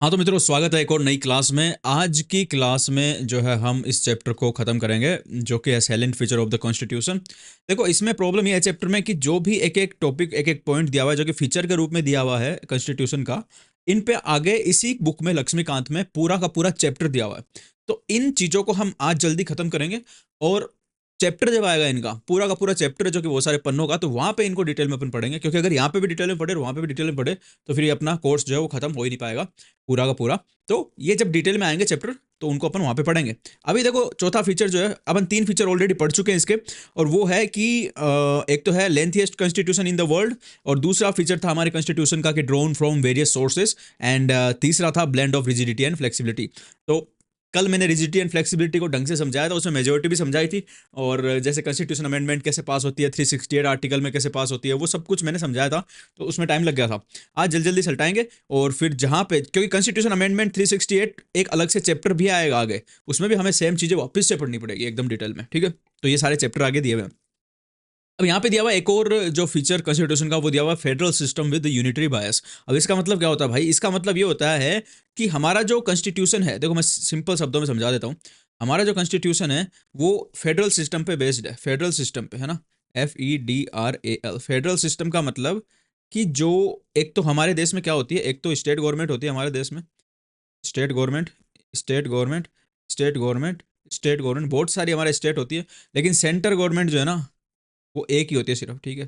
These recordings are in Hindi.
हाँ, तो मित्रों स्वागत है एक और नई क्लास में। आज की क्लास में जो है हम इस चैप्टर को ख़त्म करेंगे जो कि है silent feature of the constitution. देखो इसमें प्रॉब्लम ये है चैप्टर में कि जो भी एक-एक टॉपिक एक-एक पॉइंट दिया हुआ है जो कि फीचर के रूप में दिया हुआ है कॉन्स्टिट्यूशन का, इन पे आगे इसी बुक में लक्ष्मीकांत में पूरा का पूरा चैप्टर दिया हुआ है। तो इन चीज़ों को हम आज जल्दी ख़त्म करेंगे और चैप्टर जब आएगा इनका पूरा का पूरा चैप्टर जो कि बहुत सारे पन्नों का, तो वहाँ पे इनको डिटेल में अपन पढ़ेंगे, क्योंकि अगर यहाँ पे भी डिटेल में पढ़े और वहाँ पे भी डिटेल में पढ़े तो फिर ये अपना कोर्स जो है वो खत्म हो ही नहीं पाएगा पूरा का पूरा। तो ये जब डिटेल में आएंगे चैप्टर तो उनको अपन वहाँ पे पढ़ेंगे। अभी देखो चौथा फीचर जो है, अपन तीन फीचर ऑलरेडी पढ़ चुके हैं इसके, और वो है कि एक तो है lengthiest constitution in the world, और दूसरा फीचर था हमारे कॉन्स्टिट्यूशन का कि drone from various sources, and तीसरा था blend of rigidity and flexibility. तो कल मैंने रिजिडिटी एंड फ्लेक्सिबिलिटी को ढंग से समझाया था, उसमें मेजोरिटी भी समझाई थी, और जैसे कॉन्स्टिट्यूशन अमेंडमेंट कैसे पास होती है, 368 आर्टिकल में कैसे पास होती है, वो सब कुछ मैंने समझाया था। तो उसमें टाइम लग गया था। आज जल्दी जल्दी सलटाएंगे, और फिर जहाँ पे, क्योंकि कॉन्स्टिट्यूशन अमेंडमेंट 368 एक अलग से चैप्टर भी आएगा आगे, उसमें भी हमें सेम चीज़ें वापस से पढ़नी पड़ेगी एकदम डिटेल में, ठीक है। तो ये सारे चैप्टर आगे दिए हुए हैं। अब यहाँ पे दिया हुआ एक और जो फीचर कॉन्स्टिट्यूशन का, वो दिया हुआ फेडरल सिस्टम विद यूनिटरी बायस। अब इसका मतलब क्या होता है भाई? इसका मतलब ये होता है कि हमारा जो कॉन्स्टिट्यूशन है, देखो मैं सिंपल शब्दों में समझा देता हूँ। हमारा जो कॉन्स्टिट्यूशन है वो फेडरल सिस्टम पे बेस्ड है, फेडरल सिस्टम पे, है ना। FEDRAL, फेडरल सिस्टम का मतलब कि जो, एक तो हमारे देश में क्या होती है, एक तो स्टेट गवर्नमेंट होती है हमारे देश में, state government, state government, state government, state government, बहुत सारी हमारे स्टेट होती है। लेकिन सेंटर गवर्नमेंट जो है ना, वो एक ही होती है सिर्फ, ठीक है।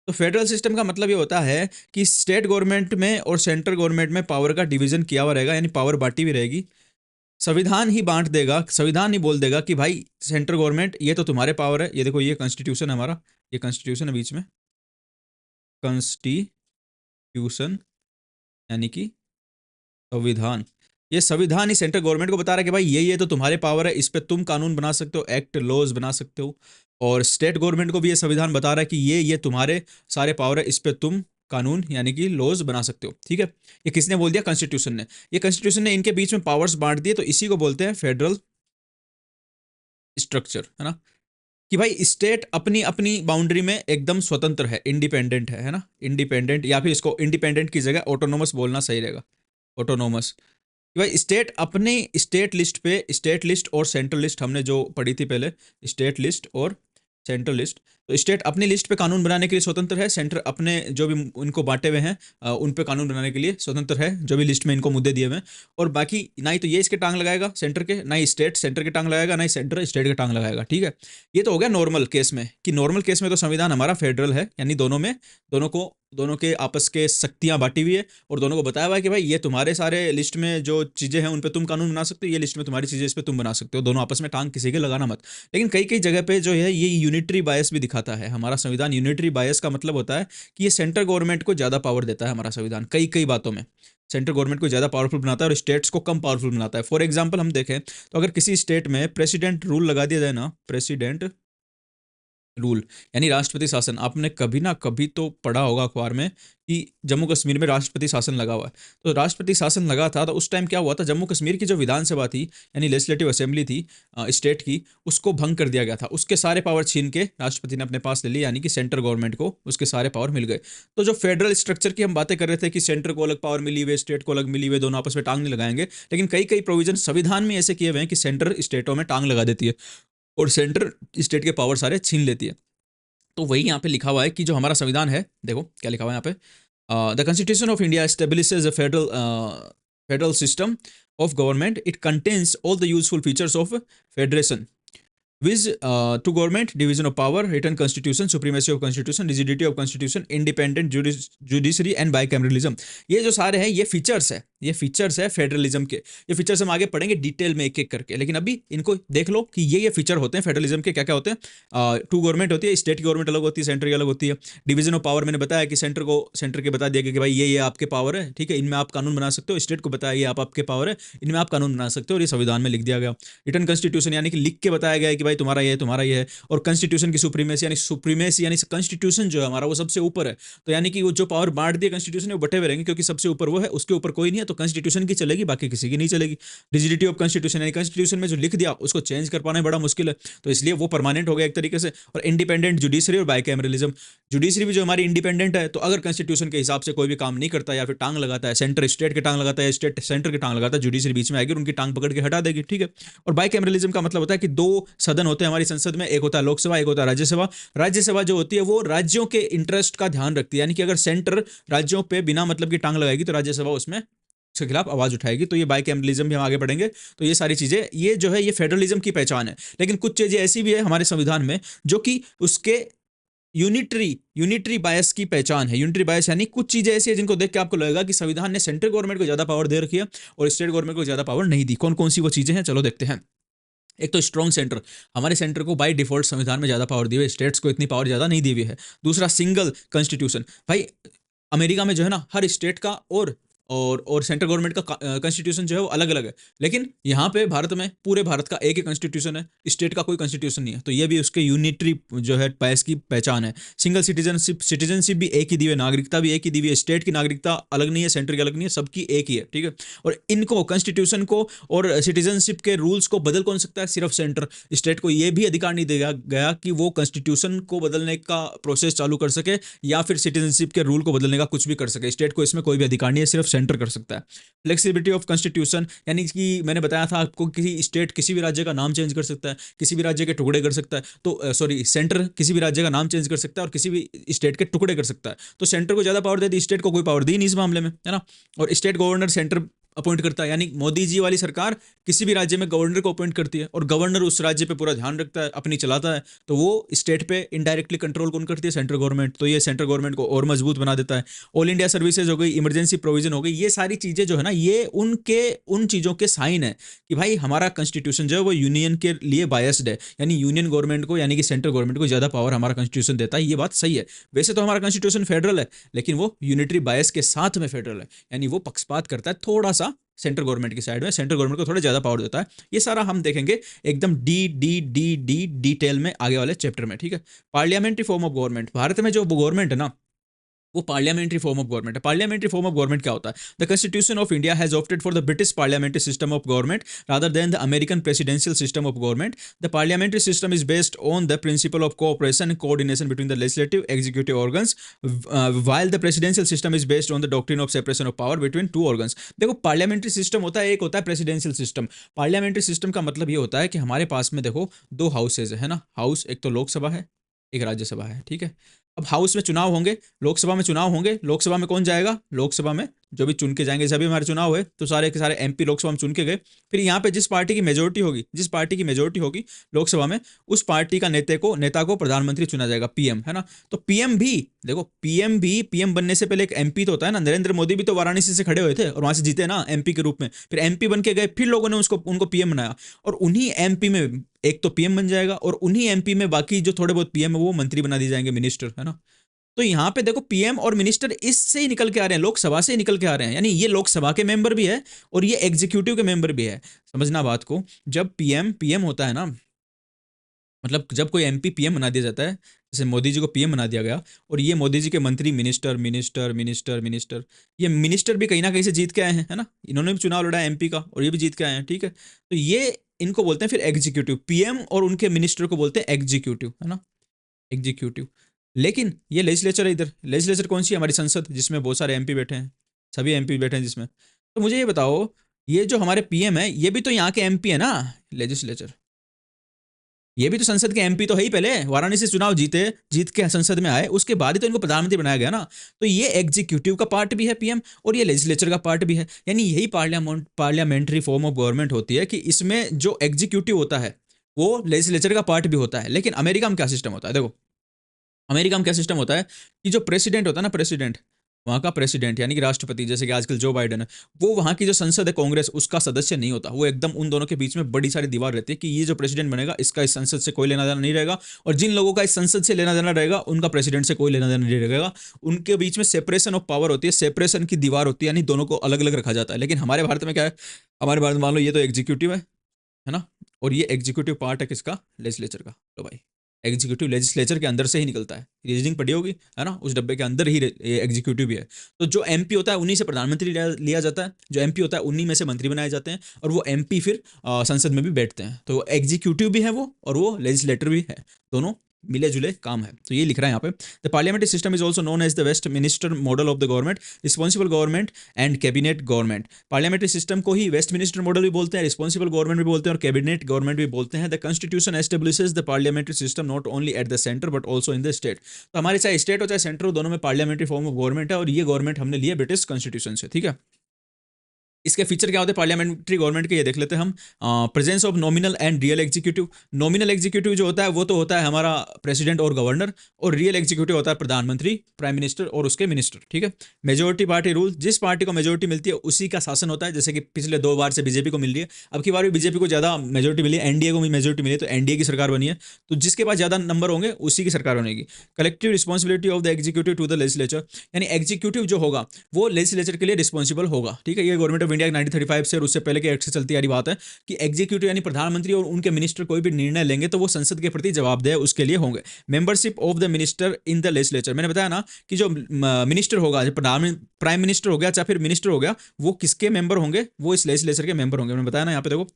तो फेडरल सिस्टम का मतलब ये होता है कि स्टेट गवर्नमेंट में और सेंट्रल गवर्नमेंट में पावर का डिवीजन किया हुआ रहेगा, यानी पावर बांटी हुई रहेगी। संविधान ही बांट देगा, संविधान ही बोल देगा कि भाई सेंट्रल गवर्नमेंट ये तो तुम्हारे पावर है, ये देखो ये कॉन्स्टिट्यूशन है हमारा, ये कॉन्स्टिट्यूशन है बीच में, कॉन्स्टिट्यूशन यानी कि संविधान। ये संविधान ही सेंट्रल गवर्नमेंट को बता रहा है कि भाई ये तो तुम्हारे पावर है, इस पे तुम कानून बना सकते हो, एक्ट लॉज बना सकते हो। और स्टेट गवर्नमेंट को भी ये संविधान बता रहा है कि ये तुम्हारे सारे पावर है, इस पे तुम कानून यानी कि लॉज बना सकते हो, ठीक है। ये किसने बोल दिया? कॉन्स्टिट्यूशन ने। ये कॉन्स्टिट्यूशन ने इनके बीच में पावर्स बांट दिए, तो इसी को बोलते हैं फेडरल स्ट्रक्चर, है ना। कि भाई स्टेट अपनी अपनी बाउंड्री में एकदम स्वतंत्र है, इंडिपेंडेंट है ना। इंडिपेंडेंट, या फिर इसको इंडिपेंडेंट की जगह ऑटोनोमस बोलना सही रहेगा, ऑटोनोमस। कि भाई स्टेट अपने स्टेट लिस्ट पे, स्टेट लिस्ट और सेंट्रल लिस्ट हमने जो पढ़ी थी पहले, स्टेट लिस्ट और सेंट्रल लिस्ट, तो स्टेट अपनी लिस्ट पे कानून बनाने के लिए स्वतंत्र है, सेंटर अपने जो भी उनको बांटे हुए हैं उन पे कानून बनाने के लिए स्वतंत्र है, जो भी लिस्ट में इनको मुद्दे दिए हुए हैं। और बाकी ना ही तो ये इसके टांग लगाएगा सेंटर के, ना ही स्टेट सेंटर के टांग लगाएगा, ना ही सेंटर स्टेट के टांग लगाएगा, ठीक है। ये तो हो गया नॉर्मल केस में, कि नॉर्मल केस में तो संविधान हमारा फेडरल है, यानी दोनों में, दोनों को, दोनों के आपस के शक्तियां बांटी हुई है, और दोनों को बताया हुआ है कि भाई ये तुम्हारे सारे लिस्ट में जो चीज़ें हैं उन पे तुम कानून बना सकते हो, ये लिस्ट में तुम्हारी चीज़ें इस पे तुम बना सकते हो, दोनों आपस में टांग किसी के लगाना मत। लेकिन कई कई जगह पे जो है ये यूनिटरी बायस भी दिखाता है हमारा संविधान। यूनिटरी बायस का मतलब होता है कि ये सेंट्रल गवर्नमेंट को ज़्यादा पावर देता है हमारा संविधान, कई कई बातों में सेंट्रल गवर्नमेंट को ज़्यादा पावरफुल बनाता है और स्टेट्स को कम पावरफुल बनाता है। फॉर एग्जाम्पल हम देखें तो अगर किसी स्टेट में प्रेसिडेंट रूल लगा दिया जाए ना, प्रेसिडेंट रूल यानी राष्ट्रपति शासन, आपने कभी ना कभी तो पढ़ा होगा अखबार में कि जम्मू कश्मीर में राष्ट्रपति शासन लगा हुआ है। तो राष्ट्रपति शासन लगा था, तो उस टाइम क्या हुआ था, जम्मू कश्मीर की जो विधानसभा थी यानी लेजिस्लेटिव असेंबली थी स्टेट की, उसको भंग कर दिया गया था, उसके सारे पावर छीन के राष्ट्रपति ने अपने पास ले लिए, यानी कि सेंट्रल गवर्नमेंट को उसके सारे पावर मिल गए। तो जो फेडरल स्ट्रक्चर की हम बातें कर रहे थे कि सेंटर को अलग पावर मिली हुई, स्टेट को अलग मिली हुई, दोनों आपस में टांग नहीं लगाएंगे, लेकिन कई कई प्रोविजन संविधान में ऐसे किए हुए हैं कि सेंटर स्टेटों में टांग लगा देती है और सेंटर स्टेट के पावर सारे छीन लेती है। तो वही यहाँ पे लिखा हुआ है कि जो हमारा संविधान है, देखो क्या लिखा हुआ है यहाँ पे, the constitution of India establishes a federal system of government, it contains all the useful features of federation with to government, division of power, written constitution, supremacy of constitution, rigidity of constitution, independent judiciary and bicameralism। ये जो सारे हैं ये फीचर्स है, ये फीचर्स है फेडरलिज्म के। ये फीचर्स हम आगे पढ़ेंगे डिटेल में एक एक करके, लेकिन अभी इनको देख लो कि ये फीचर होते हैं फेडरलिज्म के। क्या क्या होते हैं? टू गवर्नमेंट होती है, स्टेट की गवर्नमेंट अलग होती है, सेंटर की अलग होती है। डिवीजन ऑफ पावर मैंने बताया कि सेंटर को, सेंटर के बता दिया कि भाई ये आपके पावर है, ठीक है, इनमें आप कानून बना सकते हो। स्टेट को बताया ये आपके पावर है, इनमें आप कानून बना सकते हो, और ये संविधान में लिख दिया गया। रिटर्न कॉन्स्टिट्यूशन यानी कि लिख के बताया गया है कि भाई तुम्हारा ये है, तुम्हारा ये है। और कॉन्स्टिट्यूशन की सुप्रीमेसी यानी कॉन्स्टिट्यूशन जो है हमारा वो सबसे ऊपर है। तो यानी कि वो जो पावर बांट दिए कॉन्स्टिट्यूशन, वो बटे हुए रहेंगे, क्योंकि सबसे ऊपर वो है, उसके ऊपर कोई नहीं है, तो कॉन्स्टिट्यूशन की चलेगी, बाकी किसी की नहीं चलेगी। रिजिडिटी ऑफ कॉन्स्टिट्यूशन, यानी कॉन्स्टिट्यूशन में जो लिख दिया उसको चेंज कर पाना बड़ा मुश्किल है, तो इसलिए वो परमानेंट हो गया एक तरीके से। और इंडिपेंडेंट जुडिशरी और बाइकैमरलिज्म, जुडिशरी भी जो हमारी इंडिपेंडेंट है, तो अगर कॉन्स्टिट्यूशन के हिसाब से कोई भी काम नहीं करता या फिर टांग लगाता है, सेंटर स्टेट के टांग लगाता है, स्टेट सेंटर के टांग लगाता है, जुडिशरी बीच में आएगी और उनकी टांग पकड़ के हटा देगी, ठीक है। और बाइकैमरलिज्म का मतलब होता है कि दो सदन होते हैं हमारी संसद में, एक होता है लोकसभा, एक होता है राज्यसभा। राज्यसभा जो होती है वो राज्यों के इंटरेस्ट का ध्यान रखती है, यानी कि अगर सेंटर राज्यों पे बिना मतलब की टांग लगाएगी तो राज्यसभा उसमें के खिलाफ आवाज उठाएगी। तो ये बाइकैमरलिज्म भी हम आगे बढ़ेंगे। तो ये सारी चीजें, ये जो है ये फेडरलिज्म की पहचान है। लेकिन कुछ चीजें ऐसी भी है हमारे संविधान में जो कि उसके यूनिटरी बायस की पहचान है। यूनिटरी बायस यानी कुछ चीजें ऐसी है जिनको देख के आपको लगेगा कि संविधान ने सेंट्रल गवर्नमेंट को ज्यादा पावर दे रखी है और स्टेट गवर्नमेंट को ज्यादा पावर नहीं दी। कौन कौन सी वो चीजें हैं, चलो देखते हैं। एक तो स्ट्रॉन्ग सेंटर, हमारे सेंटर को बाय डिफॉल्ट संविधान में ज्यादा पावर दी हुई है, स्टेट्स को इतनी पावर ज्यादा नहीं दी हुई है। दूसरा सिंगल कॉन्स्टिट्यूशन, भाई अमेरिका में जो है ना हर स्टेट का और सेंट्रल गवर्नमेंट का कॉन्स्टिट्यूशन जो है वो अलग अलग है, लेकिन यहाँ पे भारत में पूरे भारत का एक ही कॉन्स्टिट्यूशन है, स्टेट का कोई कॉन्स्टिट्यूशन नहीं है। तो ये भी उसके यूनिटरी जो है बायस की पहचान है। सिंगल सिटीजनशिप भी एक ही दी हुई है, नागरिकता भी एक ही दी हुई है, स्टेट की नागरिकता अलग नहीं है, सेंटर की अलग नहीं है, सबकी एक ही है, ठीक है। और इनको कॉन्स्टिट्यूशन को और सिटीजनशिप के रूल्स को बदल कौन सकता है, सिर्फ सेंटर। स्टेट को ये भी अधिकार नहीं दिया गया कि वो कॉन्स्टिट्यूशन को बदलने का प्रोसेस चालू कर सके या फिर सिटीजनशिप के रूल को बदलने का कुछ भी कर सके। स्टेट को इसमें कोई भी अधिकार नहीं है, सिर्फ सेंटर कर सकता है। फ्लेक्सिबिलिटी ऑफ कॉन्स्टिट्यूशन, यानी कि मैंने बताया था आपको, किसी स्टेट किसी भी राज्य का नाम चेंज कर सकता है, किसी भी राज्य के टुकड़े कर सकता है। तो सॉरी, सेंटर किसी भी राज्य का नाम चेंज कर सकता है और किसी भी स्टेट के टुकड़े कर सकता है। तो सेंटर को ज्यादा पावर दे दी, स्टेट को कोई पावर दी नहीं इस मामले में, है ना। और स्टेट गवर्नर सेंटर अपॉइंट करता है, यानी मोदी जी वाली सरकार किसी भी राज्य में गवर्नर को अपॉइंट करती है और गवर्नर उस राज्य पे पूरा ध्यान रखता है, अपनी चलाता है। तो वो स्टेट पे इनडायरेक्टली कंट्रोल कौन करती है, सेंट्रल गवर्नमेंट। तो ये सेंट्रल गवर्नमेंट को और मजबूत बना देता है। ऑल इंडिया सर्विसेज हो गई, इमरजेंसी प्रोविजन हो गई, ये सारी चीजें जो है ना ये उन चीजों के साइन है कि भाई हमारा कॉन्स्टिट्यूशन जो है वो यूनियन के लिए बायस्ड है, यानी यूनियन गवर्नमेंट को यानी कि सेंट्रल गवर्नमेंट को ज्यादा पावर हमारा कॉन्स्टिट्यूशन देता है। ये बात सही है। वैसे तो हमारा कॉन्स्टिट्यूशन फेडरल है, लेकिन वो यूनिटरी बायस के साथ में फेडरल है, यानी वो पक्षपात करता है थोड़ा सा सेंट्रल गवर्नमेंट की साइड में, सेंट्रल गवर्नमेंट को थोड़ा ज्यादा पावर देता है। ये सारा हम देखेंगे एकदम डिटेल में आगे वाले चैप्टर में, ठीक है। Parliamentary form of government, Bharat में जो गवर्नमेंट है ना वो पार्लियामेंट्री फॉर्म ऑफ गवर्नमेंट है। पार्लियामेंट्री फॉर्म ऑफ गवर्नमेंट क्या होता है? The constitution of India has opted for the British parliamentary system of government rather than the American presidential system of government. The parliamentary system is based on the principle of cooperation and coordination between the legislative executive organs, while the presidential system is based on the doctrine of separation of power between two organs। देखो पार्लियामेंट्री सिस्टम होता है, एक होता है प्रेसिडेंशियल सिस्टम। पार्लियामेंट्री सिस्टम का मतलब ये होता है कि हमारे पास में देखो दो हाउसेज है ना, हाउस एक तो लोकसभा है, एक राज्यसभा है, ठीक है। अब हाउस में चुनाव होंगे, लोकसभा में चुनाव होंगे। लोकसभा में कौन जाएगा? लोकसभा में जो भी चुन के जाएंगे, जब भी हमारे चुनाव हुए तो सारे के सारे एमपी लोकसभा में चुन के गए। फिर यहाँ पे जिस पार्टी की मेजोरिटी होगी लोकसभा में, उस पार्टी का नेता को प्रधानमंत्री चुना जाएगा, पीएम, है ना। तो पीएम भी देखो, पीएम बनने से पहले एक एमपी तो होता है ना। नरेंद्र मोदी भी तो वाराणसी से खड़े हुए थे और वहां से जीते ना एमपी के रूप में, फिर एमपी बन के गए, फिर लोगों ने उनको पीएम बनाया और उन्हीं एमपी में एक तो पीएम बन जाएगा और उन्हीं एमपी में बाकी जो थोड़े बहुत पीएम है वो मंत्री बना दिए जाएंगे, मिनिस्टर, है ना। तो यहाँ पे देखो पीएम और मिनिस्टर इससे ही निकल के आ रहे हैं, लोकसभा से ही निकल के आ रहे हैं, यानी ये लोकसभा के मेंबर भी है और ये एग्जीक्यूटिव के मेंबर भी है। समझना बात को, जब पीएम होता है ना, मतलब जब कोई एमपी पीएम बना दिया जाता है, जैसे मोदी जी को पीएम बना दिया गया और ये मोदी जी के मंत्री मिनिस्टर, ये मिनिस्टर भी कहीं ना कहीं से जीत के आए हैं, है ना। इन्होंने भी चुनाव लड़ा है एमपी का और ये भी जीत के आए हैं, ठीक है। तो ये इनको बोलते हैं फिर एग्जीक्यूटिव, पीएम और उनके मिनिस्टर को बोलते हैं एग्जीक्यूटिव, है ना, एग्जीक्यूटिव। लेकिन ये लेजिस्लेचर है, इधर लेजिस्लेचर कौन सी? हमारी संसद, जिसमें बहुत सारे एमपी बैठे हैं, सभी एमपी बैठे हैं जिसमें। तो मुझे ये बताओ, ये जो हमारे पीएम है ये भी तो यहाँ के एमपी है ना, लेजिस्लेचर, ये भी तो संसद के एमपी तो है ही। पहले वाराणसी से चुनाव जीत के संसद में आए, उसके बाद ही तो इनको प्रधानमंत्री बनाया गया ना। तो ये एग्जीक्यूटिव का पार्ट भी है पीएम और ये लेजिस्लेचर का पार्ट भी है, यानी यही पार्लियामेंट्री फॉर्म ऑफ गवर्नमेंट होती है कि इसमें जो एग्जीक्यूटिव होता है वो लेजिस्लेचर का पार्ट भी होता है। लेकिन अमेरिका में क्या सिस्टम होता है? देखो अमेरिका में क्या सिस्टम होता है कि जो प्रेसिडेंट होता है ना, प्रेसिडेंट, वहाँ का प्रेसिडेंट यानी कि राष्ट्रपति, जैसे कि आजकल जो बाइडेन है, वो वहाँ की जो संसद है कांग्रेस, उसका सदस्य नहीं होता। वो एकदम उन दोनों के बीच में बड़ी सारी दीवार रहती है कि ये जो प्रेसिडेंट बनेगा इसका इस संसद से कोई लेना देना नहीं रहेगा, और जिन लोगों का इस संसद से लेना देना रहेगा उनका प्रेसिडेंट से कोई लेना देना नहीं रहेगा। उनके बीच में सेपरेशन ऑफ पावर होती है, सेपरेशन की दीवार होती है, यानी दोनों को अलग अलग रखा जाता है। लेकिन हमारे भारत में क्या है? हमारे भारत में मान लो ये तो एग्जीक्यूटिव है ना, और ये एग्जीक्यूटिव पार्ट है किसका? लेजिस्लेचर का। तो भाई एग्जीक्यूटिव लेजिस्लेचर के अंदर से ही निकलता है। रीजनिंग पढ़ी होगी, है ना, उस डब्बे के अंदर ही एग्जीक्यूटिव भी है। तो जो एमपी होता है उन्हीं से प्रधानमंत्री लिया जाता है, जो एमपी होता है उन्हीं में से मंत्री बनाए जाते हैं, और वो एमपी फिर संसद में भी बैठते हैं। तो एग्जीक्यूटिव भी है वो, और वो लेजिस्लेटर भी है, दोनों मिले जुले काम है। तो ये लिख रहा है यहाँ पे, the parliamentary system is also known as the Westminster model of the government, responsible government and cabinet government. Parliamentary system को ही वेस्ट मिनिस्टर मॉडल भी बोलते हैं, रिस्पॉन्सिबल गवर्नमेंट भी बोलते हैं, और कैबिनेट गवर्नमेंट भी बोलते हैं। The constitution establishes the parliamentary system not only at the centre but also in the state. तो हमारे चाहे स्टेट हो चाहे सेंटर हो, दोनों में पार्लियामेंट्री फॉर्म ऑफ गवर्नमेंट है, और ये गवर्नमेंट हमने लिया ब्रिटिश कॉन्स्टिट्यूशन से, ठीक है। इसके फीचर क्या होते हैं पार्लियामेंट्री गवर्नमेंट के, ये देख लेते हैं हम। Presence of nominal and real executive. Nominal executive जो होता है वो तो होता है हमारा प्रेसिडेंट और गवर्नर, और रियल एग्जीक्यूटिव होता है प्रधानमंत्री, प्राइम मिनिस्टर और उसके मिनिस्टर, ठीक है। मेजोरिटी पार्टी रूल, जिस पार्टी को मेजोरिटी मिलती है उसी का शासन होता है। जैसे कि पिछले 2 बार से बीजेपी को मिल रही है, अब की बार भी बीजेपी को ज़्यादा मेजोरिटी मिली है, एनडीए को भी मेजोरिटी मिली है, तो एनडीए की सरकार बनी है। तो जिसके पास ज़्यादा नंबर होंगे उसी की सरकार बनेगी। Collective responsibility of the executive to the legislature, यानी एग्जीक्यूटिव जो होगा वो लेजिस्लेचर के लिए रिस्पॉन्सिबल होगा, ठीक है। ये गवर्नमेंट ऑफ इंडिया 1935 से और उससे पहले के एक्ट से चलती आ रही बात है कि एग्जीक्यूटिव यानी प्रधानमंत्री और उनके मिनिस्टर कोई भी निर्णय लेंगे तो वो संसद के प्रति जवाबदेह उसके लिए होंगे। Membership of the minister in the legislature, मैंने बताया ना कि जो मिनिस्टर होगा, जो प्राइम मिनिस्टर हो गया चाहे फिर मिनिस्टर हो गया, वो किसके मेंबर होंगे, वो इस लेजिस्लेचर के मेंबर होंगे। मैंने बताया ना, यहाँ पे देखो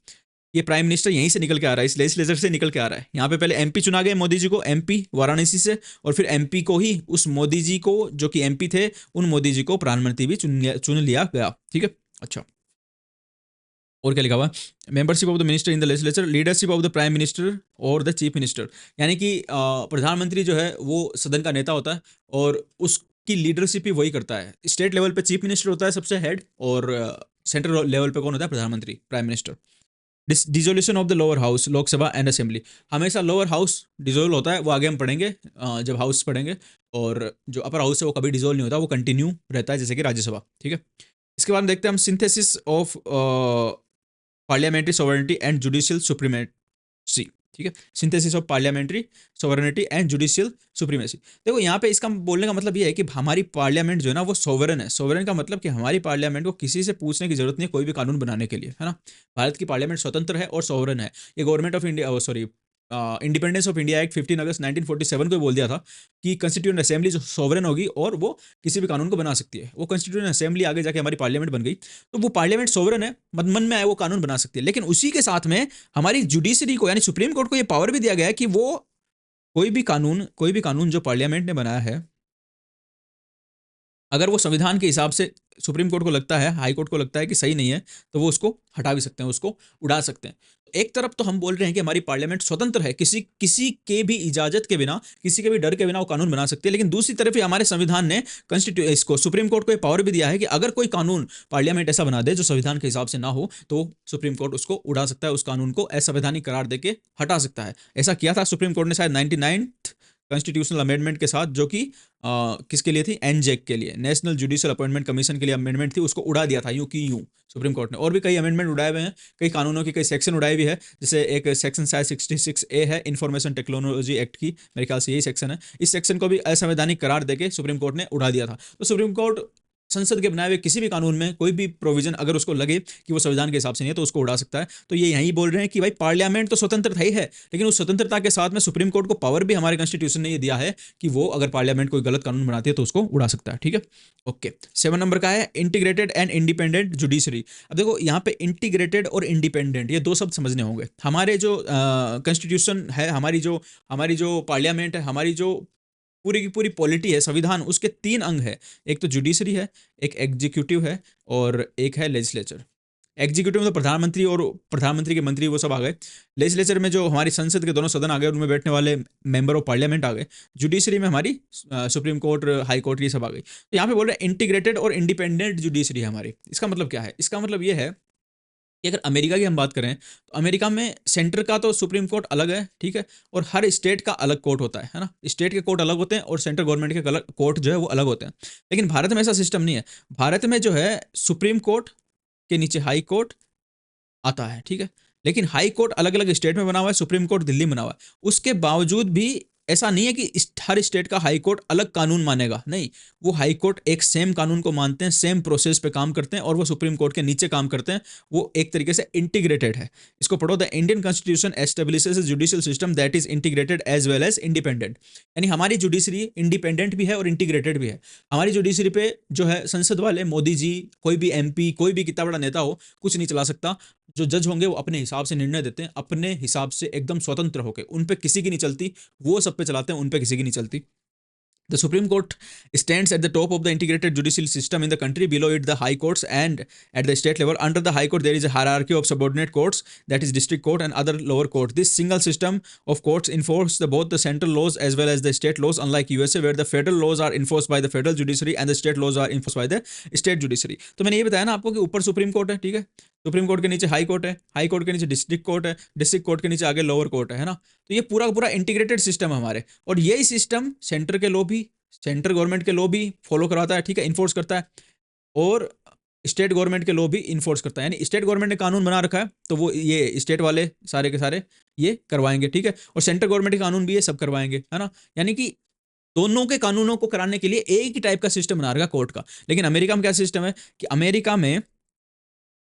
ये प्राइम मिनिस्टर यहीं से निकल के आ रहा है, इस लेजिस्लेचर से निकल के आ रहा है। यहाँ पे पहले एमपी चुना गया मोदी जी को, एमपी वाराणसी से, और फिर एमपी को ही उस मोदी जी को जो कि एमपी थे उन मोदी जी को प्रधानमंत्री भी चुन लिया गया, ठीक है। अच्छा, और क्या लिखा हुआ, membership of the minister in the legislature, leadership of the prime minister और द चीफ मिनिस्टर, यानी कि प्रधानमंत्री जो है वो सदन का नेता होता है और उसकी लीडरशिप ही वही करता है। स्टेट लेवल पे चीफ मिनिस्टर होता है सबसे हेड, और सेंट्रल लेवल पे कौन होता है, प्रधानमंत्री, prime minister. Dissolution of the lower house, Lok Sabha and assembly, हमेशा लोअर हाउस डिजोल्व होता है, वो आगे हम पढ़ेंगे जब हाउस पढ़ेंगे, और जो अपर हाउस है वो कभी डिजोल्व नहीं होता, वो कंटिन्यू रहता है जैसे कि राज्यसभा, ठीक है। इसके बाद देखते हैं हम synthesis of parliamentary sovereignty and judicial supremacy, ठीक है। Synthesis of parliamentary sovereignty and judicial supremacy. देखो यहाँ पे इसका बोलने का मतलब ये है कि हमारी पार्लियामेंट जो है ना वो सोवरेन है। सोवरेन का मतलब कि हमारी पार्लियामेंट को किसी से पूछने की जरूरत नहीं है कोई भी कानून बनाने के लिए, है ना। भारत की पार्लियामेंट स्वतंत्र है और सोवरेन है। ये government of India, sorry, independence of India act 15 अगस्त 1947 को बोल दिया था कि कंस्टिट्यूएंट असेंबली जो सोवरेन होगी और वो किसी भी कानून को बना सकती है। वो कंस्टिट्यूएंट असेंबली आगे जाके हमारी पार्लियामेंट बन गई, तो वो पार्लियामेंट सोवरेन है, मन में आए वो कानून बना सकती है। लेकिन उसी के साथ में हमारी जुडिशरी को यानी सुप्रीम कोर्ट को ये पावर भी दिया गया है कि वो कोई भी कानून जो पार्लियामेंट ने बनाया है, अगर वो संविधान के हिसाब से सुप्रीम कोर्ट को लगता है, हाई कोर्ट को लगता है कि सही नहीं है, तो वो उसको हटा भी सकते हैं, उसको उड़ा सकते हैं। एक तरफ तो हम बोल रहे हैं कि हमारी पार्लियामेंट स्वतंत्र है, किसी के भी इजाजत के बिना, किसी के भी डर के बिना वो कानून बना सकती है। लेकिन दूसरी तरफ ही हमारे संविधान ने इसको सुप्रीम कोर्ट को ये पावर भी दिया है कि अगर कोई कानून पार्लियामेंट ऐसा बना दे जो संविधान के हिसाब से ना हो, तो सुप्रीम कोर्ट उसको उड़ा सकता है, उस कानून को असंवैधानिक करार देके हटा सकता है। ऐसा किया था सुप्रीम कोर्ट ने शायद 99th कॉन्स्टिट्यूशनल अमेंडमेंट के साथ, जो कि किसके लिए थी, एनजेक के लिए, नेशनल जुडिशियल अपॉइंटमेंट कमीशन के लिए अमेंडमेंट थी, उसको उड़ा दिया था यूं की यूं सुप्रीम कोर्ट ने। और भी कई अमेंडमेंट उड़ाए हुए हैं, कई कानूनों की कई सेक्शन उड़ाए भी है, जैसे एक सेक्शन शायद 66A है इंफॉर्मेशन टेक्नोलॉजी एक्ट की, मेरे ख्याल से यही सेक्शन है। इस सेक्शन को भी असंवैधानिक करार देके सुप्रीम कोर्ट ने उड़ा दिया था। तो सुप्रीम कोर्ट संसद के बनाए हुए किसी भी कानून में कोई भी प्रोविजन अगर उसको लगे कि वो संविधान के हिसाब से नहीं है तो उसको उड़ा सकता है। तो ये यही बोल रहे हैं कि भाई पार्लियामेंट तो स्वतंत्र ही है, लेकिन उस स्वतंत्रता के साथ में सुप्रीम कोर्ट को पावर भी हमारे कॉन्स्टिट्यूशन ने ये दिया है कि वो अगर पार्लियामेंट कोई गलत कानून बनाती है तो उसको उड़ा सकता है, ठीक है। ओके, 7 नंबर का है इंटीग्रेटेड एंड इंडिपेंडेंट जुडिशरी। अब देखो यहाँ पे इंटीग्रेटेड और इंडिपेंडेंट ये 2 शब्द समझने होंगे। हमारे जो कॉन्स्टिट्यूशन है, हमारी जो पार्लियामेंट है, हमारी जो पूरी की पूरी पॉलिटी है, संविधान, उसके 3 अंग है। एक तो जुडिशरी है, एक एग्जीक्यूटिव है और एक है लेजिस्लेचर। एग्जीक्यूटिव में तो प्रधानमंत्री और प्रधानमंत्री के मंत्री वो सब आ गए। लेजिस्लेचर में जो हमारी संसद के दोनों सदन आ गए, उनमें बैठने वाले मेंबर ऑफ पार्लियामेंट आ गए। जुडिशरी में हमारी सुप्रीम कोर्ट, हाई कोर्ट, ये सब आ गई। तो यहाँ पे बोल रहे हैं इंटीग्रेटेड और इंडिपेंडेंट जुडिशरी है हमारी। इसका मतलब क्या है? इसका मतलब ये है कि अगर अमेरिका की हम बात करें तो अमेरिका में सेंटर का तो सुप्रीम कोर्ट अलग है, ठीक है, और हर स्टेट का अलग कोर्ट होता है ना। स्टेट के कोर्ट अलग होते हैं और सेंट्रल गवर्नमेंट के कोर्ट जो है वो अलग होते हैं। लेकिन भारत में ऐसा सिस्टम नहीं है। भारत में जो है सुप्रीम कोर्ट के नीचे हाई कोर्ट आता है, ठीक है, लेकिन हाई कोर्ट अलग अलग स्टेट में बना हुआ है, सुप्रीम कोर्ट दिल्ली में बना हुआ है। उसके बावजूद भी ऐसा नहीं है कि हर स्टेट का हाई कोर्ट अलग कानून मानेगा, नहीं, वो हाई कोर्ट एक सेम कानून को मानते हैं, सेम प्रोसेस पे काम करते हैं और वो सुप्रीम कोर्ट के नीचे काम करते हैं। वो एक तरीके से इंटीग्रेटेड है। इसको पढ़ो, the Indian constitution establishes a judicial system that is integrated as well as independent. यानी हमारी जुडिशरी इंडिपेंडेंट भी है और इंटीग्रेटेड भी है। हमारी जुडिशरी पे जो है संसद वाले, मोदी जी, कोई भी एमपी, कोई भी कितना बड़ा नेता हो, कुछ नहीं चला सकता। जो जज होंगे वो अपने हिसाब से निर्णय देते हैं, अपने हिसाब से एकदम स्वतंत्र होकर, उन पे किसी की नहीं चलती, वो सब पे चलाते हैं, उन पे किसी की नहीं चलती। The Supreme Court stands at the top of the integrated judicial system in the country. Below it, the high courts, and at the state level, under the high court, there is a hierarchy of subordinate courts, that is district court and other lower courts. This single system of courts enforce both the central laws as well as the state laws, unlike USA, where the federal laws are enforced by the federal judiciary and the state laws are enforced by the state judiciary. तो मैंने ये बताया ना आपको कि ऊपर सुप्रीम कोर्ट है, ठीक है, सुप्रीम कोर्ट के नीचे हाई कोर्ट है, हाई कोर्ट के नीचे डिस्ट्रिक्ट कोर्ट है, डिस्ट्रिक्ट कोर्ट के नीचे आगे लोअर कोर्ट है ना। तो ये पूरा पूरा इंटीग्रेटेड सिस्टम है हमारे, और यही सिस्टम सेंटर के लॉ भी, सेंट्रल गवर्नमेंट के लॉ भी फॉलो करवाता है, ठीक है, इन्फोर्स करता है, और स्टेट गवर्नमेंट के लॉ भी इन्फोर्स करता है। यानी स्टेट गवर्नमेंट ने कानून बना रखा है तो वो ये स्टेट वाले सारे के सारे ये करवाएंगे, ठीक है, और सेंट्रल गवर्नमेंट के कानून भी ये सब करवाएंगे, है ना। यानी कि दोनों के कानूनों को कराने के लिए एक ही टाइप का सिस्टम बना रखा कोर्ट का। लेकिन अमेरिका में क्या सिस्टम है कि अमेरिका में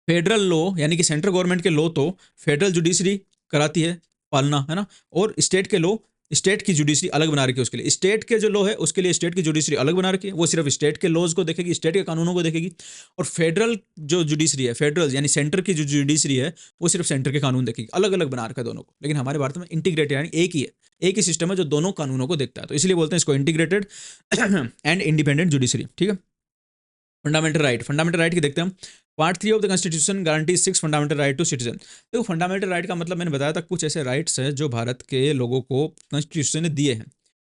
फेडरल लॉ यानी कि सेंट्रल गवर्नमेंट के लॉ तो फेडरल जुडिशरी कराती है पालना, है ना, और स्टेट के लॉ स्टेट की जुडिशरी अलग बना रखी है उसके लिए। स्टेट के जो लॉ है उसके लिए स्टेट की जुडिशरी अलग बना रखी है, वो सिर्फ स्टेट के लॉज को देखेगी, स्टेट के कानूनों को देखेगी। और फेडरल जो जुडिशरी है, फेडरल यानी सेंटर की जो जुडिशरी है, वो सिर्फ सेंटर के कानून देखेगी। अलग अलग बना रखा है दोनों को। लेकिन हमारे भारत में इंटीग्रेटेड यानी एक ही है, एक ही सिस्टम है जो दोनों कानूनों को देखता है, तो इसलिए बोलते हैं इसको इंटीग्रेटेड एंड इंडिपेंडेंट जुडिशरी, ठीक है। फंडामेंटल राइट की देखते हैं हम। Part 3 of the constitution guarantees 6 fundamental right to citizen. देखो फंडामेंटल राइट का मतलब मैंने बताया था, कुछ ऐसे राइट्स हैं जो भारत के लोगों को कॉन्स्टिट्यूशन ने दिए हैं,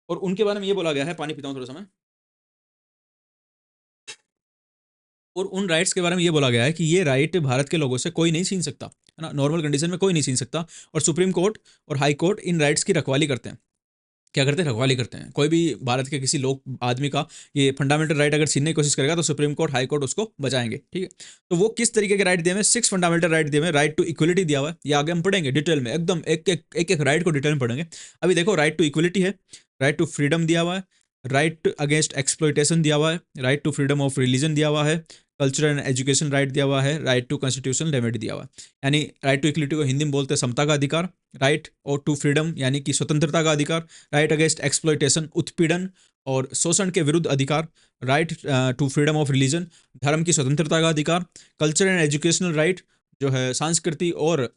और उनके बारे में ये बोला गया है, पानी पीता हूँ थोड़ा समय, और उन राइट्स के बारे में ये बोला गया है कि ये राइट भारत के लोगों से कोई नहीं छीन सकता, है ना, नॉर्मल कंडीशन में कोई नहीं छीन सकता। और सुप्रीम कोर्ट और हाई कोर्ट इन राइट्स की रखवाली करते हैं। क्या करते हैं? रखवाली करते हैं। कोई भी भारत के किसी लोग आदमी का ये फंडामेंटल राइट अगर छीनने की कोशिश करेगा तो सुप्रीम कोर्ट हाई कोर्ट उसको बचाएंगे, ठीक है। तो वो किस तरीके के राइट दिए हुए? 6 फंडामेंटल राइट दिए हुए। राइट टू इक्वलिटी दिया हुआ है, ये आगे हम पढ़ेंगे डिटेल में, एकदम एक राइट को डिटेल में पढ़ेंगे। अभी देखो, राइट टू इक्वलिटी है, राइट टू फ्रीडम दिया हुआ है, राइट अगेंस्ट एक्सप्लॉइटेशन दिया हुआ है, right to freedom of religion दिया हुआ है, कल्चरल एंड एजुकेशन राइट दिया हुआ है, राइट टू कॉन्स्टिट्यूशनल रेमेडी दिया हुआ है। यानी राइट टू इक्वलिटी को हिंदी में बोलते हैं समता का अधिकार, राइट और टू फ्रीडम यानी कि स्वतंत्रता का अधिकार, राइट अगेंस्ट एक्सप्लॉइटेशन उत्पीड़न और शोषण के विरुद्ध अधिकार, right to freedom of religion धर्म की स्वतंत्रता का अधिकार, कल्चर एंड एजुकेशनल राइट जो है संस्कृति और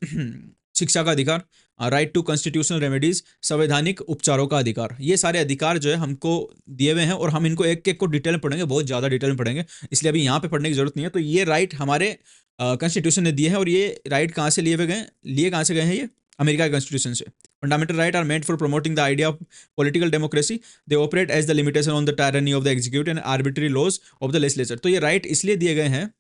शिक्षा का अधिकार, राइट टू कॉन्स्टिट्यूशनल रेमेडीज संवैधानिक उपचारों का अधिकार। ये सारे अधिकार जो है हमको दिए हुए हैं, और हम इनको एक एक को डिटेल में पढ़ेंगे, बहुत ज़्यादा डिटेल में पढ़ेंगे, इसलिए अभी यहाँ पे पढ़ने की जरूरत नहीं है। तो ये राइट हमारे कॉन्स्टिट्यूशन ने दिए हैं, और ये राइट कहाँ से लिए हुए गए, लिए कहाँ से गए हैं? ये अमेरिका के कॉन्स्टिट्यूशन से। Fundamental right are meant for promoting the idea of political democracy, they operate as the limitation on the tyranny of the executive and arbitrary laws of the legislature. तो ये राइट इसलिए दिए गए हैं